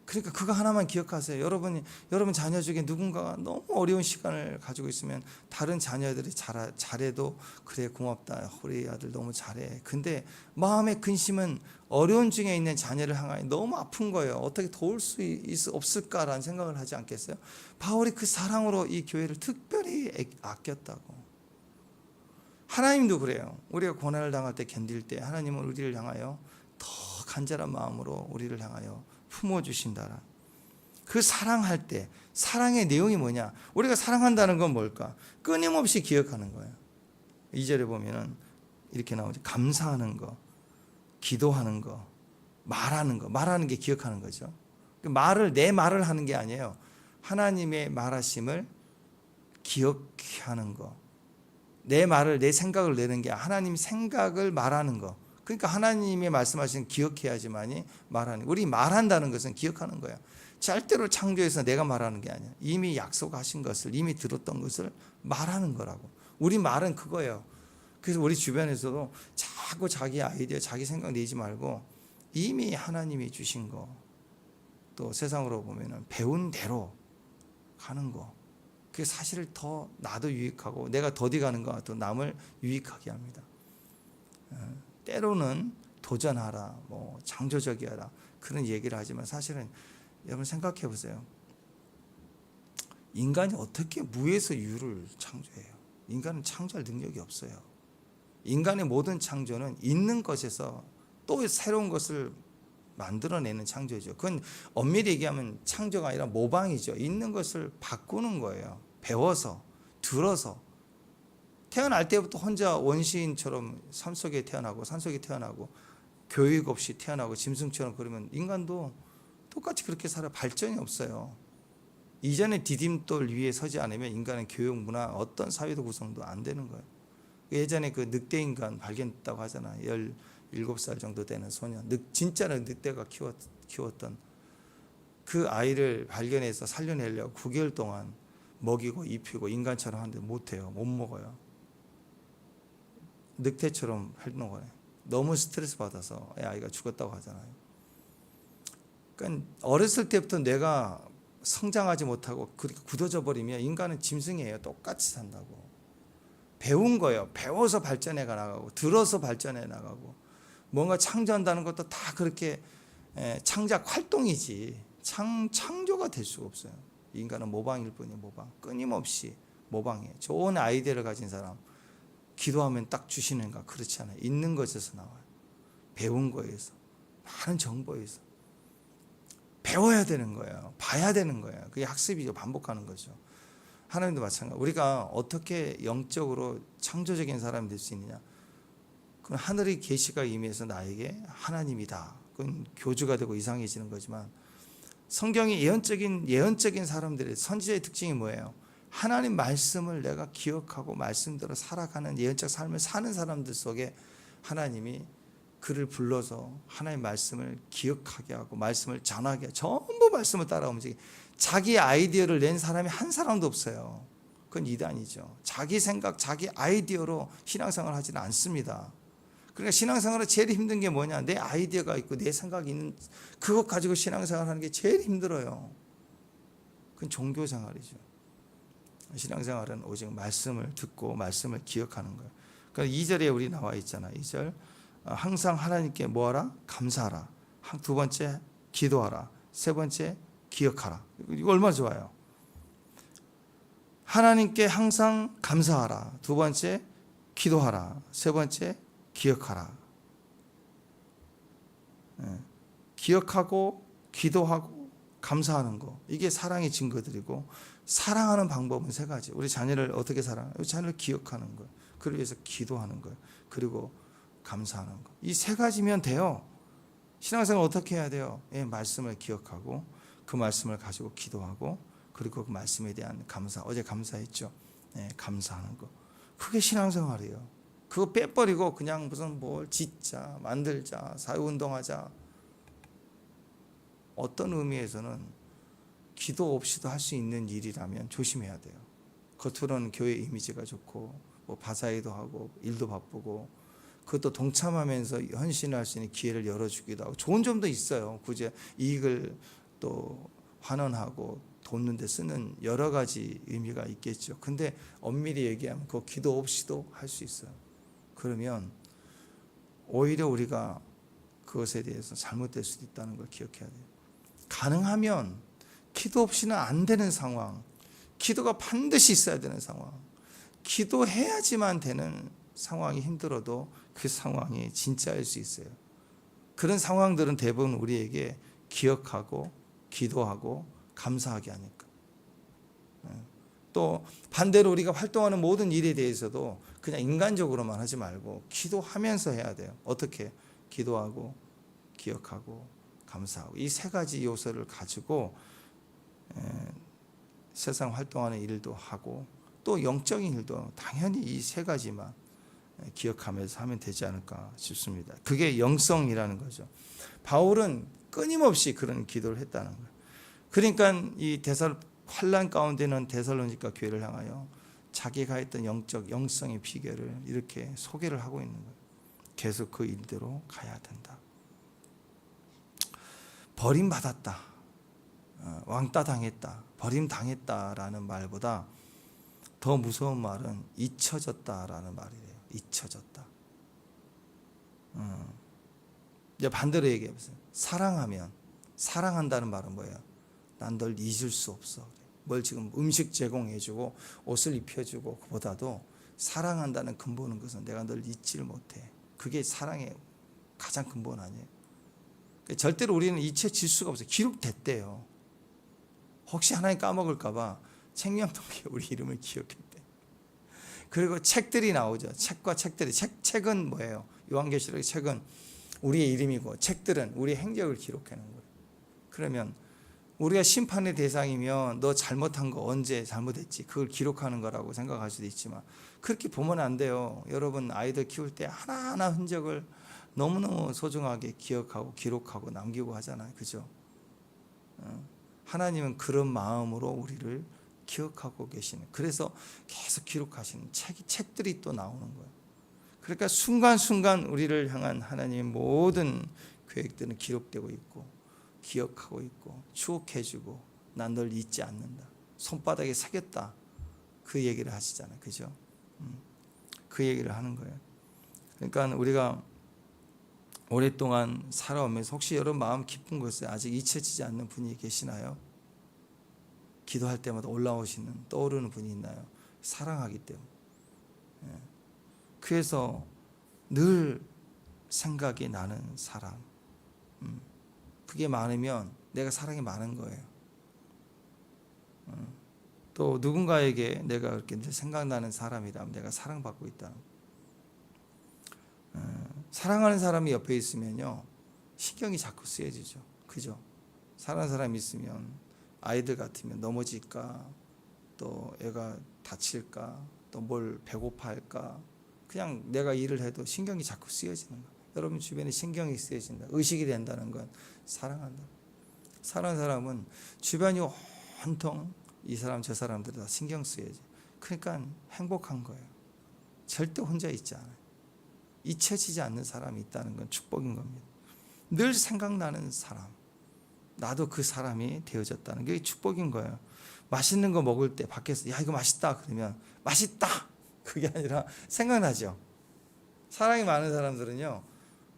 그러니까 그거 하나만 기억하세요. 여러분 자녀 중에 누군가가 너무 어려운 시간을 가지고 있으면 다른 자녀들이 잘해도 그래 고맙다. 우리 아들 너무 잘해. 근데 마음의 근심은 어려운 중에 있는 자녀를 향하여 너무 아픈 거예요. 어떻게 도울 수 없을까라는 생각을 하지 않겠어요? 바울이 그 사랑으로 이 교회를 특별히 아꼈다고. 하나님도 그래요. 우리가 고난을 당할 때 견딜 때 하나님은 우리를 향하여 더 간절한 마음으로 우리를 향하여 품어주신다라. 그 사랑할 때 사랑의 내용이 뭐냐? 우리가 사랑한다는 건 뭘까? 끊임없이 기억하는 거예요. 2절에 보면은 이렇게 나오죠. 감사하는 거, 기도하는 거, 말하는 게 기억하는 거죠. 내 말을 하는 게 아니에요. 하나님의 말하심을 기억하는 거. 내 생각을 내는 게 하나님 생각을 말하는 거. 그러니까 하나님의 말씀하시는 기억해야지만이 말하는 거. 우리 말한다는 것은 기억하는 거야. 절대로 창조해서 내가 말하는 게 아니야. 이미 약속하신 것을, 이미 들었던 것을 말하는 거라고. 우리 말은 그거예요. 그래서 우리 주변에서도 자꾸 자기 아이디어, 자기 생각 내지 말고 이미 하나님이 주신 거, 또 세상으로 보면은 배운 대로 가는 거. 그게 사실 더 나도 유익하고 내가 더디 가는 것 같아도 남을 유익하게 합니다. 때로는 도전하라, 뭐 창조적이어라 그런 얘기를 하지만 사실은 여러분 생각해 보세요. 인간이 어떻게 무에서 유를 창조해요? 인간은 창조할 능력이 없어요. 인간의 모든 창조는 있는 것에서 또 새로운 것을 만들어내는 창조죠. 그건 엄밀히 얘기하면 창조가 아니라 모방이죠. 있는 것을 바꾸는 거예요. 배워서, 들어서. 태어날 때부터 혼자 원시인처럼 산속에 태어나고 산속에 태어나고 교육 없이 태어나고 짐승처럼 그러면 인간도 똑같이 그렇게 살아. 발전이 없어요. 이전에 디딤돌 위에 서지 않으면 인간은 교육, 문화, 어떤 사회도 구성도 안 되는 거예요. 예전에 그 늑대인간 발견했다고 하잖아요. 17살 정도 되는 소년. 진짜로 늑대가 키웠던 그 아이를 발견해서 살려내려고 9개월 동안 먹이고 입히고 인간처럼 하는데 못해요. 못 먹어요. 늑대처럼 활동을 해요. 너무 스트레스 받아서 아이가 죽었다고 하잖아요. 그러니까 어렸을 때부터 뇌가 성장하지 못하고 그렇게 굳어져 버리면 인간은 짐승이에요. 똑같이 산다고. 배운 거예요. 배워서 발전해 나가고 들어서 발전해 나가고 뭔가 창조한다는 것도 다 그렇게 창작 활동이지 창조가 될 수가 없어요. 인간은 모방일 뿐이에요. 모방. 끊임없이 모방해요. 좋은 아이디어를 가진 사람 기도하면 딱 주시는가? 그렇지 않아요. 있는 것에서 나와요. 배운 거에서 많은 정보에서 배워야 되는 거예요. 봐야 되는 거예요. 그게 학습이죠. 반복하는 거죠. 하나님도 마찬가지. 우리가 어떻게 영적으로 창조적인 사람이 될 수 있느냐? 그건 하늘의 계시가 임해서 나에게 하나님이다. 그건 교주가 되고 이상해지는 거지만 성경이 예언적인 사람들의 선지자의 특징이 뭐예요? 하나님 말씀을 내가 기억하고 말씀대로 살아가는 예언적 삶을 사는 사람들 속에 하나님이 그를 불러서 하나님의 말씀을 기억하게 하고 말씀을 전하게 하고 전부 말씀을 따라 움직이게. 자기 아이디어를 낸 사람이 한 사람도 없어요. 그건 이단이죠. 자기 생각, 자기 아이디어로 신앙생활을 하지는 않습니다. 그러니까 신앙생활은 제일 힘든 게 뭐냐? 내 아이디어가 있고 내 생각이 있는 그것 가지고 신앙생활 하는 게 제일 힘들어요. 그건 종교생활이죠. 신앙생활은 오직 말씀을 듣고 말씀을 기억하는 거예요. 그러니까 2절에 우리 나와 있잖아. 2절. 항상 하나님께 뭐하라? 감사하라. 두 번째 기도하라. 세 번째 기억하라. 이거 얼마나 좋아요. 하나님께 항상 감사하라. 두 번째 기도하라. 세 번째 기억하라. 기억하고 기도하고 감사하는 거. 이게 사랑의 증거들이고 사랑하는 방법은 세 가지. 우리 자녀를 어떻게 사랑해요? 우리 자녀를 기억하는 거. 그를 위해서 기도하는 거. 그리고 감사하는 거. 이 세 가지면 돼요. 신앙생활 어떻게 해야 돼요? 말씀을 기억하고 그 말씀을 가지고 기도하고 그리고 그 말씀에 대한 감사. 어제 감사했죠. 감사하는 거. 그게 신앙생활이에요. 그거 빼버리고 그냥 무슨 뭘 짓자, 만들자, 사회운동하자. 어떤 의미에서는 기도 없이도 할 수 있는 일이라면 조심해야 돼요. 겉으로는 교회 이미지가 좋고 뭐 바사회도 하고 일도 바쁘고 그것도 동참하면서 헌신할 수 있는 기회를 열어주기도 하고 좋은 점도 있어요. 굳이 이익을 또 환원하고 돕는 데 쓰는 여러 가지 의미가 있겠죠. 근데 엄밀히 얘기하면 그 기도 없이도 할 수 있어요. 그러면 오히려 우리가 그것에 대해서 잘못될 수도 있다는 걸 기억해야 돼요. 가능하면 기도 없이는 안 되는 상황, 기도가 반드시 있어야 되는 상황, 기도해야지만 되는 상황이 힘들어도 그 상황이 진짜일 수 있어요. 그런 상황들은 대부분 우리에게 기억하고 기도하고 감사하게 하니까. 또 반대로 우리가 활동하는 모든 일에 대해서도 그냥 인간적으로만 하지 말고 기도하면서 해야 돼요. 어떻게? 기도하고 기억하고 감사하고 이 세 가지 요소를 가지고 세상 활동하는 일도 하고 또 영적인 일도 당연히 이 세 가지만 기억하면서 하면 되지 않을까 싶습니다. 그게 영성이라는 거죠. 바울은 끊임없이 그런 기도를 했다는 거예요. 그러니까 이 환난 가운데는 데살로니가 교회를 향하여 자기가 했던 영성의 비결을 이렇게 소개를 하고 있는 거예요. 계속 그 일대로 가야 된다. 버림받았다, 왕따 당했다, 버림당했다라는 말보다 더 무서운 말은 잊혀졌다라는 말이에요. 잊혀졌다. 이제 반대로 얘기해보세요. 사랑한다는 말은 뭐예요? 난 널 잊을 수 없어. 뭘 지금 음식 제공해주고 옷을 입혀주고 그보다도 사랑한다는 근본은 것은 내가 널 잊지를 못해. 그게 사랑의 가장 근본 아니에요. 절대로 우리는 잊혀질 수가 없어요. 기록됐대요. 혹시 하나님 까먹을까봐 생명통에 우리 이름을 기억했대. 그리고 책들이 나오죠. 책은 뭐예요? 요한계시록의 책은 우리의 이름이고 책들은 우리의 행적을 기록하는 거예요. 그러면 우리가 심판의 대상이면 너 잘못한 거 언제 잘못했지 그걸 기록하는 거라고 생각할 수도 있지만 그렇게 보면 안 돼요. 여러분 아이들 키울 때 하나하나 흔적을 너무너무 소중하게 기억하고 기록하고 남기고 하잖아요. 그죠? 하나님은 그런 마음으로 우리를 기억하고 계시는, 그래서 계속 기록하시는 책들이 또 나오는 거예요. 그러니까 순간순간 우리를 향한 하나님의 모든 계획들은 기록되고 있고 기억하고 있고 추억해주고 난 널 잊지 않는다. 손바닥에 새겼다. 그 얘기를 하시잖아요. 그죠? 그 얘기를 하는 거예요. 그러니까 우리가 오랫동안 살아오면서 혹시 여러분 마음 깊은 곳에 아직 잊혀지지 않는 분이 계시나요? 기도할 때마다 올라오시는 떠오르는 분이 있나요? 사랑하기 때문에. 그래서 늘 생각이 나는 사람. 그게 많으면 내가 사랑이 많은 거예요. 또 누군가에게 내가 그렇게 생각나는 사람이라면 내가 사랑받고 있다는 거예요. 사랑하는 사람이 옆에 있으면요 신경이 자꾸 쓰여지죠. 그죠? 사랑하는 사람이 있으면 아이들 같으면 넘어질까, 또 애가 다칠까, 또 뭘 배고파할까, 그냥 내가 일을 해도 신경이 자꾸 쓰여지는 거예요. 여러분 주변에 신경이 쓰여진다, 의식이 된다는 건 사랑한다. 사랑하는 사람은 주변이 온통 이 사람 저 사람들 다 신경 쓰여져. 그러니까 행복한 거예요. 절대 혼자 있지 않아요. 잊혀지지 않는 사람이 있다는 건 축복인 겁니다. 늘 생각나는 사람, 나도 그 사람이 되어졌다는 게 축복인 거예요. 맛있는 거 먹을 때 밖에서 야 이거 맛있다 그러면 맛있다 그게 아니라 생각나죠. 사랑이 많은 사람들은요,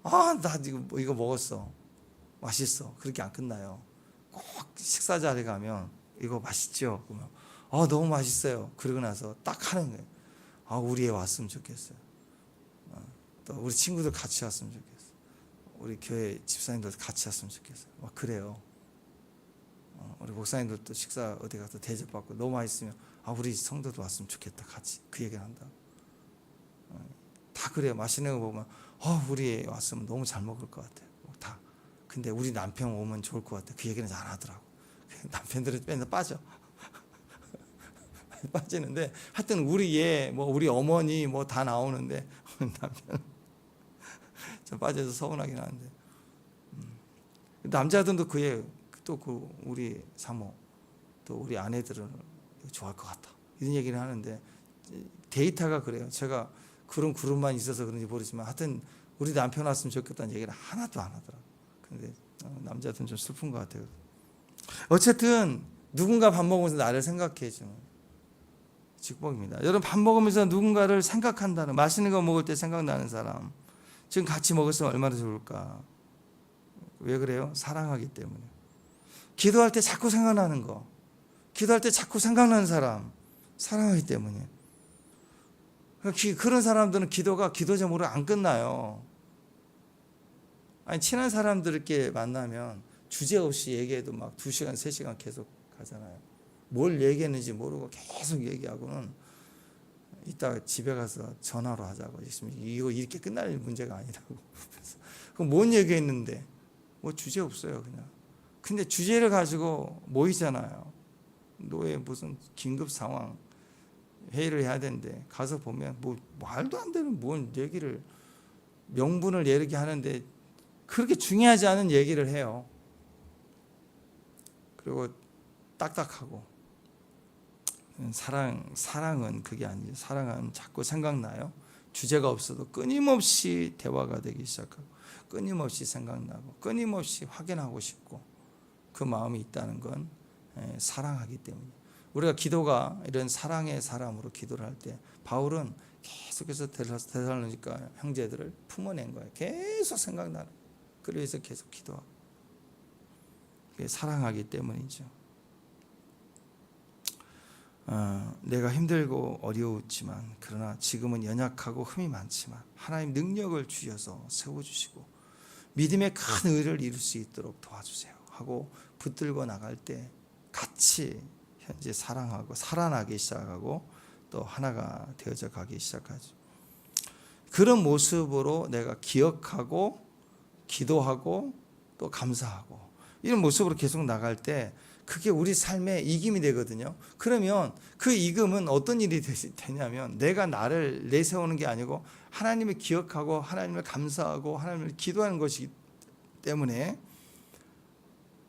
아 나 이거 먹었어, 맛있어, 그렇게 안 끝나요. 꼭 식사 자리에 가면 이거 맛있죠 그러면 너무 맛있어요. 그러고 나서 딱 하는 거예요. 우리 애 왔으면 좋겠어요. 또 우리 친구들 같이 왔으면 좋겠어. 우리 교회 집사님들 같이 왔으면 좋겠어요. 막 그래요. 우리 목사님들도 식사 어디 가서 대접받고 너무 맛있으면 우리 성도도 왔으면 좋겠다 같이 그 얘기를 한다. 다 그래요. 맛있는 거 보면 우리 애 왔으면 너무 잘 먹을 것 같아요. 다. 근데 우리 남편 오면 좋을 것 같아. 그 얘기는 잘 안 하더라고. 남편들은 맨날 빠져. 빠지는데 하여튼 우리 애 우리 어머니 다 나오는데 남편 좀 빠져서 서운하긴 하는데 남자들도 또 우리 사모 또 우리 아내들은 좋아할 것 같다 이런 얘기를 하는데 데이터가 그래요. 제가 그런 그룹만 있어서 그런지 모르지만 하여튼 우리 남편 왔으면 좋겠다는 얘기를 하나도 안 하더라고요. 근데 남자들은 좀 슬픈 것 같아요. 어쨌든 누군가 밥 먹으면서 나를 생각해 주는 축복입니다. 여러분 밥 먹으면서 누군가를 생각한다는, 맛있는 거 먹을 때 생각나는 사람, 지금 같이 먹었으면 얼마나 좋을까. 왜 그래요? 사랑하기 때문에. 기도할 때 자꾸 생각나는 거, 기도할 때 자꾸 생각나는 사람, 사랑하기 때문에. 그런 사람들은 기도가 기도 제목으로 안 끝나요. 아니 친한 사람들께 만나면 주제 없이 얘기해도 막 2시간 3시간 계속 가잖아요. 뭘 얘기했는지 모르고 계속 얘기하고는 이따 집에 가서 전화로 하자고. 이거 이렇게 끝날 문제가 아니라고. 그래서 그럼 뭔 얘기했는데? 뭐 주제 없어요, 그냥. 근데 주제를 가지고 모이잖아요. 노예 무슨 긴급 상황 회의를 해야 되는데 가서 보면 뭐 말도 안 되는 뭔 얘기를 명분을 예르게 하는데 그렇게 중요하지 않은 얘기를 해요. 그리고 딱딱하고. 사랑은 그게 아니에요. 사랑은 자꾸 생각나요. 주제가 없어도 끊임없이 대화가 되기 시작하고 끊임없이 생각나고 끊임없이 확인하고 싶고 그 마음이 있다는 건 사랑하기 때문에. 우리가 기도가 이런 사랑의 사람으로 기도를 할 때 바울은 계속해서 데살로니가 형제들을 품어낸 거예요. 계속 생각나는. 그래서 계속 기도하고. 그게 사랑하기 때문이죠. 내가 힘들고 어려웠지만 그러나 지금은 연약하고 흠이 많지만 하나님 능력을 주셔서 세워주시고 믿음의 큰 의를 이룰 수 있도록 도와주세요 하고 붙들고 나갈 때 같이 현재 사랑하고 살아나기 시작하고 또 하나가 되어져 가기 시작하죠. 그런 모습으로 내가 기억하고 기도하고 또 감사하고 이런 모습으로 계속 나갈 때 그게 우리 삶의 이김이 되거든요. 그러면 그 이금은 어떤 일이 되냐면 내가 나를 내세우는 게 아니고 하나님을 기억하고 하나님을 감사하고 하나님을 기도하는 것이기 때문에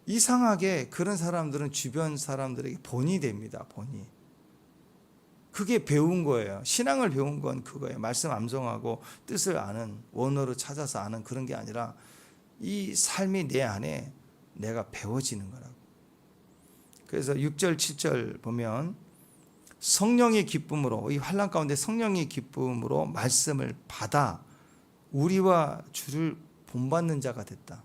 이상하게 그런 사람들은 주변 사람들에게 본이 됩니다. 본이. 그게 배운 거예요. 신앙을 배운 건 그거예요. 말씀 암송하고 뜻을 아는, 원어로 찾아서 아는 그런 게 아니라 이 삶이 내 안에 내가 배워지는 거라고. 그래서 6절 7절 보면 성령의 기쁨으로, 이 환난 가운데 성령의 기쁨으로 말씀을 받아 우리와 주를 본받는 자가 됐다.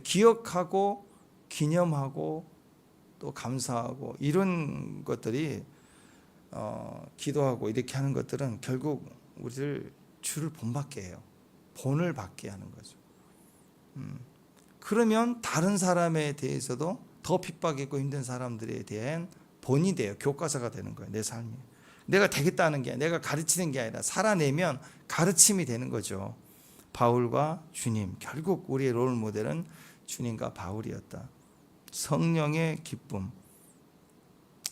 기억하고 기념하고 또 감사하고 이런 것들이 기도하고 이렇게 하는 것들은 결국 우리를 주를 본받게 해요. 본을 받게 하는 거죠. 그러면 다른 사람에 대해서도 더 핍박있고 힘든 사람들에 대한 본이 돼요. 교과서가 되는 거예요. 내 삶이. 내가 되겠다는 게 내가 가르치는 게 아니라 살아내면 가르침이 되는 거죠. 바울과 주님, 결국 우리의 롤 모델은 주님과 바울이었다. 성령의 기쁨,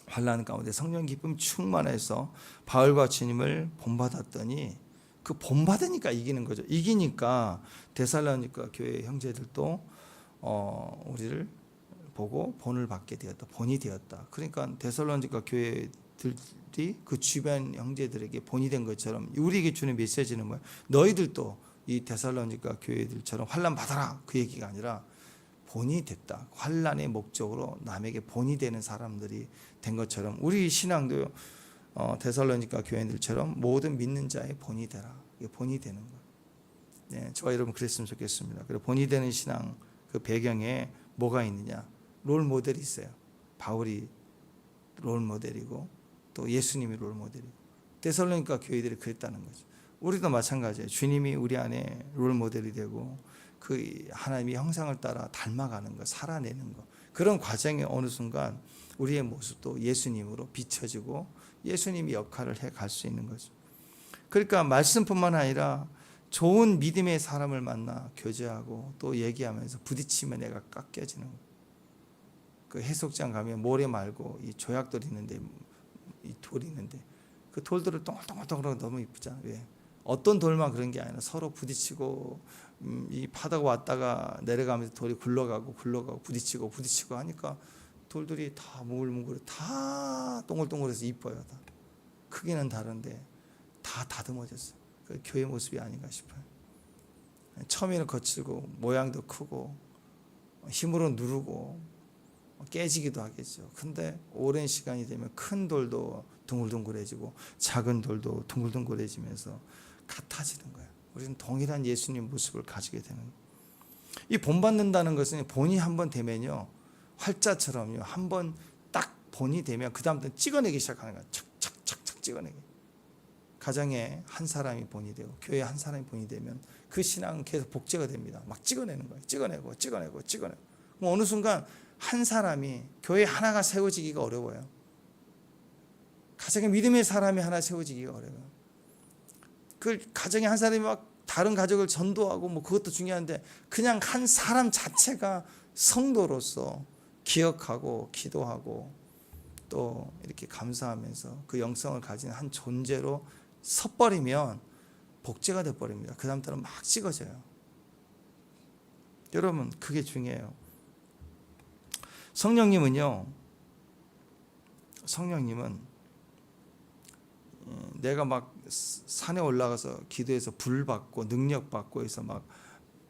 환난 가운데 성령 기쁨 충만해서 바울과 주님을 본받았더니 그 본받으니까 이기는 거죠. 이기니까 데살로니가 교회 형제들도 우리를 보고 본을 받게 되었다. 본이 되었다. 그러니까 데살로니가 교회들이 그 주변 형제들에게 본이 된 것처럼 우리에게 주는 메시지는 뭐예요? 너희들도 이 데살로니가 교회들처럼 환난 받아라. 그 얘기가 아니라 본이 됐다. 환난의 목적으로 남에게 본이 되는 사람들이 된 것처럼 우리 신앙도 데살로니가 교회들처럼 모든 믿는 자의 본이 되라. 이게 본이 되는 거예요. 네, 저와 여러분 그랬으면 좋겠습니다. 그리고 본이 되는 신앙 그 배경에 뭐가 있느냐? 롤 모델이 있어요. 바울이 롤 모델이고 또 예수님이 롤 모델이고 데살로니가 교회들이 그랬다는 거죠. 우리도 마찬가지예요. 주님이 우리 안에 롤 모델이 되고 그 하나님의 형상을 따라 닮아가는 것, 살아내는 것. 그런 과정에 어느 순간 우리의 모습도 예수님으로 비춰지고 예수님이 역할을 해갈 수 있는 거죠. 그러니까 말씀뿐만 아니라 좋은 믿음의 사람을 만나 교제하고 또 얘기하면서 부딪히면 내가 깎여지는 거예요. 그 해석장 가면 모래 말고 이 조약돌이 있는데 이 돌이 있는데 그 돌들을 동글동글동글 너무 이쁘잖아요. 왜? 어떤 돌만 그런 게 아니라 서로 부딪히고 이 파도가 왔다가 내려가면서 돌이 굴러가고 부딪히고 하니까 돌들이 다 뭉글뭉글 다 동글동글해서 이뻐요. 다. 크기는 다른데 다 다듬어졌어요. 그 교회 모습이 아닌가 싶어요. 처음에는 거칠고 모양도 크고 힘으로 누르고 깨지기도 하겠죠. 근데 오랜 시간이 되면 큰 돌도 둥글둥글해지고 작은 돌도 둥글둥글해지면서 같아지는 거예요. 우리는 동일한 예수님 모습을 가지게 되는 거예요. 이 본받는다는 것은 본이 한번 되면요 활자처럼요 한번 딱 본이 되면 그 다음부터 찍어내기 시작하는 거예요. 착착착착 찍어내기. 가정에 한 사람이 본이 되고 교회에 한 사람이 본이 되면 그 신앙은 계속 복제가 됩니다. 막 찍어내는 거예요. 찍어내고 어느 순간 한 사람이 교회 하나가 세워지기가 어려워요. 가정에 믿음의 사람이 하나 세워지기가 어려워요. 그 가정에 한 사람이 막 다른 가족을 전도하고 뭐 그것도 중요한데 그냥 한 사람 자체가 성도로서 기억하고 기도하고 또 이렇게 감사하면서 그 영성을 가진 한 존재로 섰버리면 복제가 돼버립니다. 그 다음부터는 막 찍어져요. 여러분, 그게 중요해요. 성령님은 내가 막 산에 올라가서 기도해서 불 받고 능력 받고 해서 막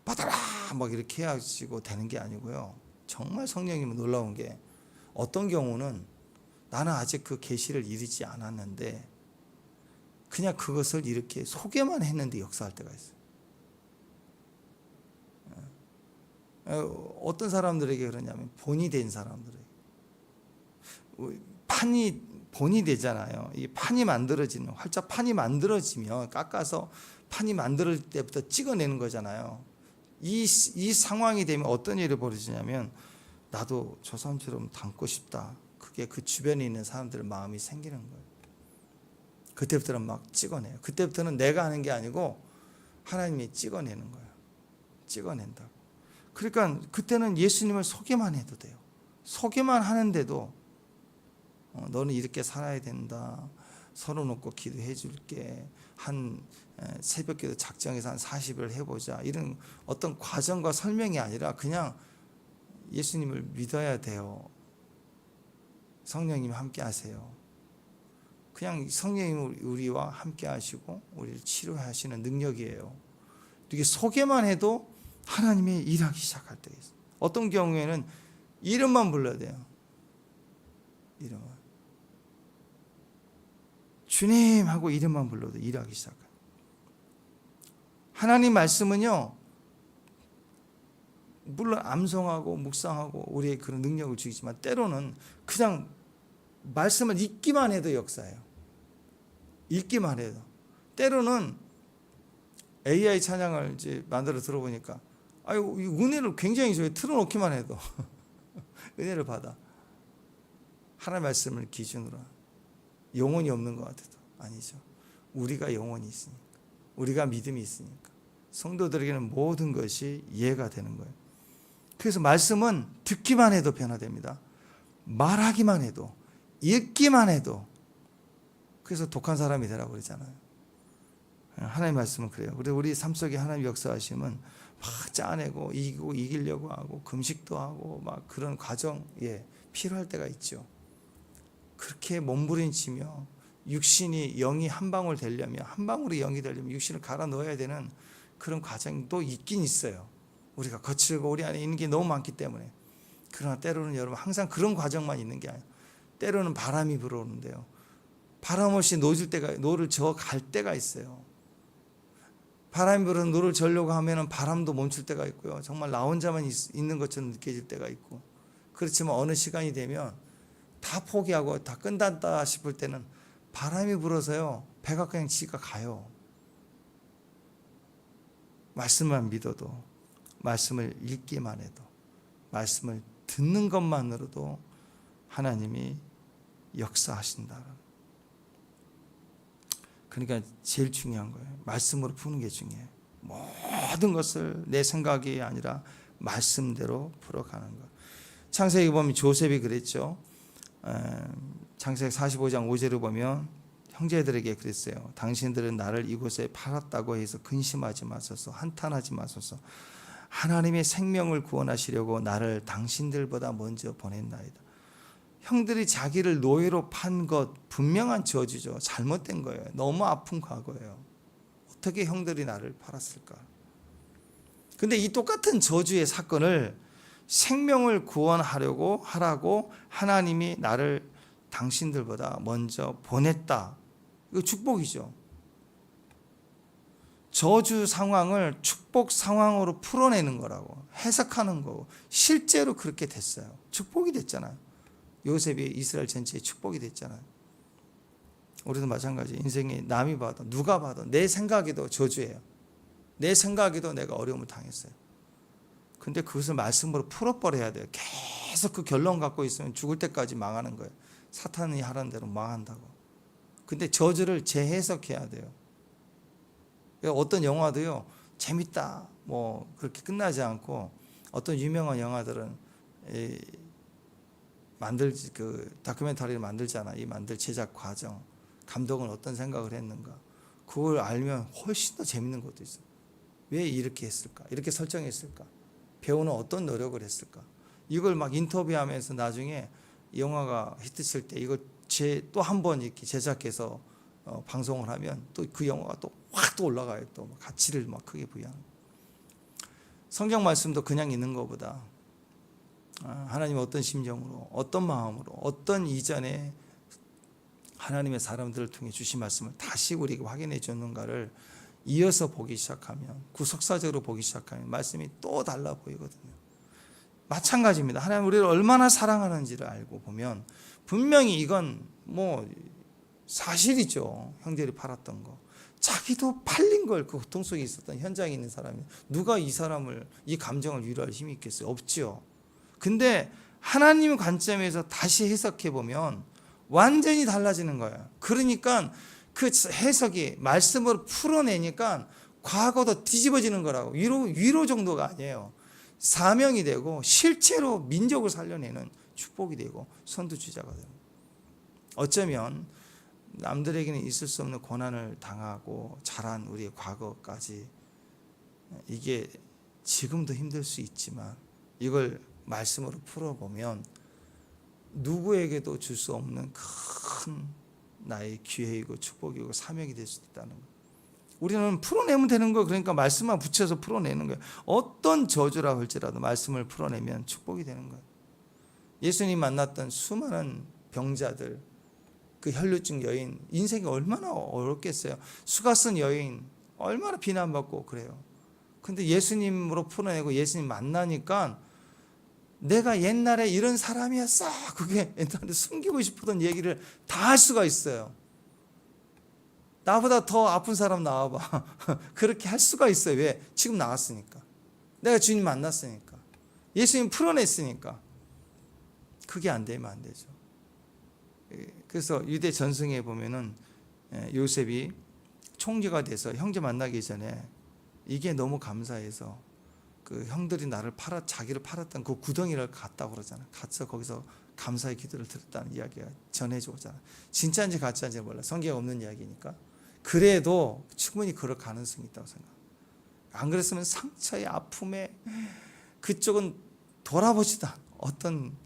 받아라 막 이렇게 해가지고 되는 게 아니고요. 정말 성령님은 놀라운 게 어떤 경우는 나는 아직 그 계시를 이루지 않았는데 그냥 그것을 이렇게 소개만 했는데 역사할 때가 있어요. 어떤 사람들에게 그러냐면 본이 된 사람들에게 본이 되잖아요. 이 판이 만들어지는 활짝 판이 만들어지면 깎아서 판이 만들 때부터 찍어내는 거잖아요. 이 상황이 되면 어떤 일이 벌어지냐면 나도 저 사람처럼 닮고 싶다. 그게 그 주변에 있는 사람들의 마음이 생기는 거예요. 그때부터는 막 찍어내요. 그때부터는 내가 하는 게 아니고 하나님이 찍어내는 거예요. 찍어낸다고. 그러니까 그때는 예수님을 소개만 해도 돼요. 소개만 하는데도 너는 이렇게 살아야 된다. 서로 놓고 기도해 줄게. 한 새벽기도 작정해서 한 40일 해보자. 이런 어떤 과정과 설명이 아니라 그냥 예수님을 믿어야 돼요. 성령님이 함께 하세요. 그냥 성령님이 우리와 함께 하시고 우리를 치료하시는 능력이에요. 이렇게 소개만 해도 하나님이 일하기 시작할 때가 있어요. 어떤 경우에는 이름만 불러야 돼요. 이름만. 주님 하고 이름만 불러도 일하기 시작해요. 하나님 말씀은요, 물론 암송하고 묵상하고 우리의 그런 능력을 주시지만 때로는 그냥 말씀을 읽기만 해도 역사예요. 읽기만 해도. 때로는 AI 찬양을 이제 만들어 들어보니까 아유, 은혜를 굉장히 줘요. 틀어놓기만 해도 은혜를 받아. 하나님의 말씀을 기준으로. 영혼이 없는 것 같아도 아니죠. 우리가 영혼이 있으니까, 우리가 믿음이 있으니까 성도들에게는 모든 것이 이해가 되는 거예요. 그래서 말씀은 듣기만 해도 변화됩니다. 말하기만 해도, 읽기만 해도. 그래서 독한 사람이 되라고 그러잖아요. 하나님의 말씀은 그래요. 그래서 우리 삶 속에 하나님 역사하시면 막 짜내고 이기고 이기려고 하고 금식도 하고 막 그런 과정 필요할 때가 있죠. 그렇게 몸부림치며 육신이 영이 한 방울 되려면, 한 방울이 영이 되려면 육신을 갈아 넣어야 되는 그런 과정도 있긴 있어요. 우리가 거칠고 우리 안에 있는 게 너무 많기 때문에. 그러나 때로는 여러분 항상 그런 과정만 있는 게 아니에요. 때로는 바람이 불어오는데요, 바람 없이 노를 저어 갈 때가 있어요. 바람이 불어서 노를 저으려고 하면 바람도 멈출 때가 있고요. 정말 나 혼자만 있는 것처럼 느껴질 때가 있고. 그렇지만 어느 시간이 되면 다 포기하고 다 끝났다 싶을 때는 바람이 불어서요, 배가 그냥 지가 가요. 말씀만 믿어도, 말씀을 읽기만 해도, 말씀을 듣는 것만으로도 하나님이 역사하신다. 그러니까 제일 중요한 거예요. 말씀으로 푸는 게 중요해요. 모든 것을 내 생각이 아니라 말씀대로 풀어가는 것. 창세기 보면 조셉이 그랬죠. 창세기 45장 5절을 보면 형제들에게 그랬어요. 당신들은 나를 이곳에 팔았다고 해서 근심하지 마소서, 한탄하지 마소서. 하나님의 생명을 구원하시려고 나를 당신들보다 먼저 보냈나이다. 형들이 자기를 노예로 판 것 분명한 저주죠. 잘못된 거예요. 너무 아픈 과거예요. 어떻게 형들이 나를 팔았을까? 근데 이 똑같은 저주의 사건을 생명을 구원하려고 하라고 하나님이 나를 당신들보다 먼저 보냈다. 이거 축복이죠. 저주 상황을 축복 상황으로 풀어내는 거라고, 해석하는 거고, 실제로 그렇게 됐어요. 축복이 됐잖아요. 요셉이 이스라엘 전체에 축복이 됐잖아요. 우리도 마찬가지. 인생에 남이 봐도 누가 봐도 내 생각에도 저주예요. 내 생각에도 내가 어려움을 당했어요. 근데 그것을 말씀으로 풀어버려야 돼요. 계속 그 결론 갖고 있으면 죽을 때까지 망하는 거예요. 사탄이 하라는 대로 망한다고. 근데 저주를 재해석해야 돼요. 어떤 영화도요, 재밌다 뭐 그렇게 끝나지 않고, 어떤 유명한 영화들은 그 다큐멘터리를 만들잖아. 이 만들 제작 과정, 감독은 어떤 생각을 했는가, 그걸 알면 훨씬 더 재밌는 것도 있어. 왜 이렇게 했을까? 이렇게 설정했을까? 배우는 어떤 노력을 했을까? 이걸 막 인터뷰하면서 나중에 영화가 히트칠 때 이걸 또 한 번 이렇게 제작해서 방송을 하면 또 그 영화가 또 확 또 올라가요. 또 가치를 막 크게 부여하는. 성경 말씀도 그냥 있는 것보다 하나님 어떤 심정으로, 어떤 마음으로, 어떤 이전에 하나님의 사람들을 통해 주신 말씀을 다시 우리에게 확인해 줬는가를 이어서 보기 시작하면, 구속사적으로 보기 시작하면 말씀이 또 달라 보이거든요. 마찬가지입니다. 하나님 우리를 얼마나 사랑하는지를 알고 보면 분명히 이건 뭐 사실이죠. 형제를 팔았던 거, 자기도 팔린 걸, 그 고통 속에 있었던 현장에 있는 사람이 누가 이 사람을, 이 감정을 위로할 힘이 있겠어요? 없죠. 근데 하나님 관점에서 다시 해석해 보면 완전히 달라지는 거예요. 그러니까 그 해석이 말씀으로 풀어내니까 과거도 뒤집어지는 거라고. 위로 정도가 아니에요. 사명이 되고 실제로 민족을 살려내는 축복이 되고 선두주자가 됩니다. 어쩌면 남들에게는 있을 수 없는 고난을 당하고 자란 우리의 과거까지, 이게 지금도 힘들 수 있지만 이걸 말씀으로 풀어보면 누구에게도 줄 수 없는 큰 나의 기회이고 축복이고 사명이 될 수 있다는 거예요. 우리는 풀어내면 되는 거예요. 그러니까 말씀만 붙여서 풀어내는 거예요. 어떤 저주라 할지라도 말씀을 풀어내면 축복이 되는 거예요. 예수님 만났던 수많은 병자들, 그 혈루증 여인, 인생이 얼마나 어렵겠어요. 수가 쓴 여인 얼마나 비난받고 그래요. 근데 예수님으로 풀어내고 예수님 만나니까 내가 옛날에 이런 사람이었어, 그게 옛날에 숨기고 싶었던 얘기를 다 할 수가 있어요. 나보다 더 아픈 사람 나와봐. 그렇게 할 수가 있어요. 왜? 지금 나왔으니까. 내가 주님 만났으니까. 예수님 풀어냈으니까. 그게 안 되면 안 되죠. 그래서 유대 전승에 보면은 요셉이 총리가 돼서 형제 만나기 전에 이게 너무 감사해서 그 형들이 자기를 팔았던 그 구덩이를 갔다고 그러잖아. 가서 거기서 감사의 기도를 드렸다는 이야기가 전해지고 오잖아. 진짜인지 가짜인지 몰라. 성경에 없는 이야기니까. 그래도 충분히 그럴 가능성이 있다고 생각. 안 그랬으면 상처의 아픔에 그쪽은 돌아보지도 않아. 어떤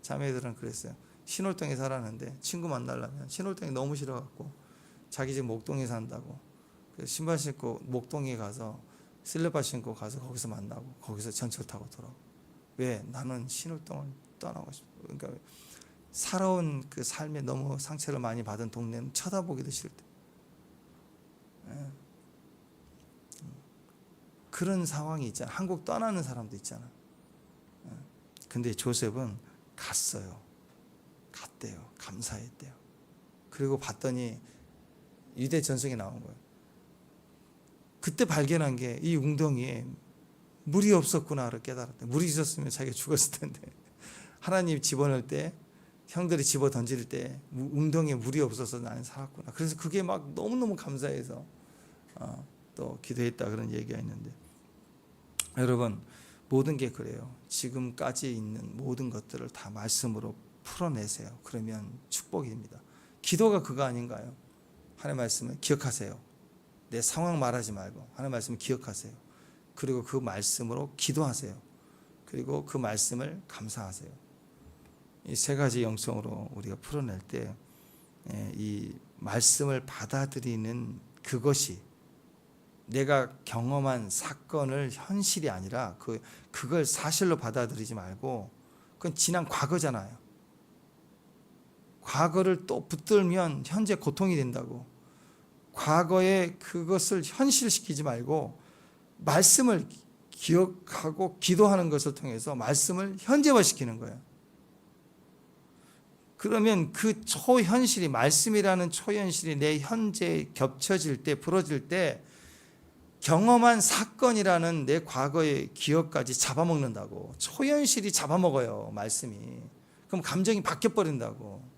자매들은 그랬어요. 신월동에 살았는데 친구 만나려면 신월동이 너무 싫어갖고 자기 집 목동에 산다고 신발 신고 목동에 가서 슬리퍼 신고 가서 거기서 만나고 거기서 전철 타고 돌아오고. 왜? 나는 신월동을 떠나고 싶어. 그러니까 살아온 그 삶에 너무 상처를 많이 받은 동네는 쳐다보기도 싫대. 그런 상황이 있잖아. 한국 떠나는 사람도 있잖아. 근데 조셉은 갔어요. 갔대요. 감사했대요. 그리고 봤더니 유대 전승에 나온 거예요. 그때 발견한 게 이 웅덩이에 물이 없었구나를 깨달았대. 물이 있었으면 자기가 죽었을 텐데. 하나님 집어넣을 때, 형들이 집어 던질 때 웅덩이에 물이 없어서 나는 살았구나. 그래서 그게 막 너무너무 감사해서 또 기도했다, 그런 얘기가 있는데, 여러분 모든 게 그래요. 지금까지 있는 모든 것들을 다 말씀으로 풀어내세요. 그러면 축복입니다. 기도가 그거 아닌가요? 하나님 말씀을 기억하세요. 내 상황 말하지 말고 하나님 말씀을 기억하세요. 그리고 그 말씀으로 기도하세요. 그리고 그 말씀을 감사하세요. 이 세 가지 영성으로 우리가 풀어낼 때 이 말씀을 받아들이는 그것이 내가 경험한 사건을 현실이 아니라 그걸 사실로 받아들이지 말고, 그건 지난 과거잖아요. 과거를 또 붙들면 현재 고통이 된다고. 과거에 그것을 현실시키지 말고 말씀을 기억하고 기도하는 것을 통해서 말씀을 현재화시키는 거예요. 그러면 그 초현실이, 말씀이라는 초현실이 내 현재에 겹쳐질 때, 부러질 때 경험한 사건이라는 내 과거의 기억까지 잡아먹는다고. 초현실이 잡아먹어요, 말씀이. 그럼 감정이 바뀌어버린다고.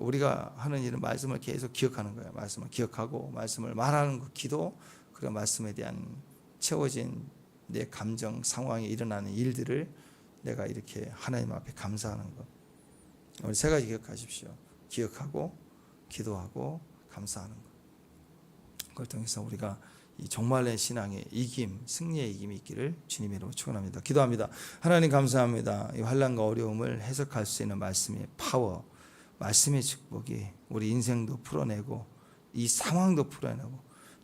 우리가 하는 일은 말씀을 계속 기억하는 거예요. 말씀을 기억하고 말씀을 말하는 것, 기도, 그리고 말씀에 대한 채워진 내 감정, 상황에 일어나는 일들을 내가 이렇게 하나님 앞에 감사하는 것. 우리 세 가지 기억하십시오. 기억하고 기도하고 감사하는 것. 그걸 통해서 우리가 이 종말의 신앙의 이김, 승리의 이김이 있기를 주님의 이름으로 축원합니다. 기도합니다. 하나님 감사합니다. 이 환난과 어려움을 해석할 수 있는 말씀의 파워, 말씀의 축복이 우리 인생도 풀어내고 이 상황도 풀어내고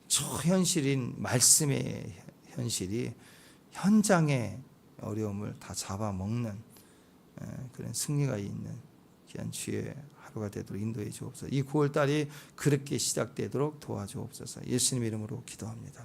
초현실인 말씀의 현실이 현장의 어려움을 다 잡아먹는 그런 승리가 있는 귀한 주의 하루가 되도록 인도해 주옵소서. 이 9월달이 그렇게 시작되도록 도와주옵소서. 예수님 이름으로 기도합니다.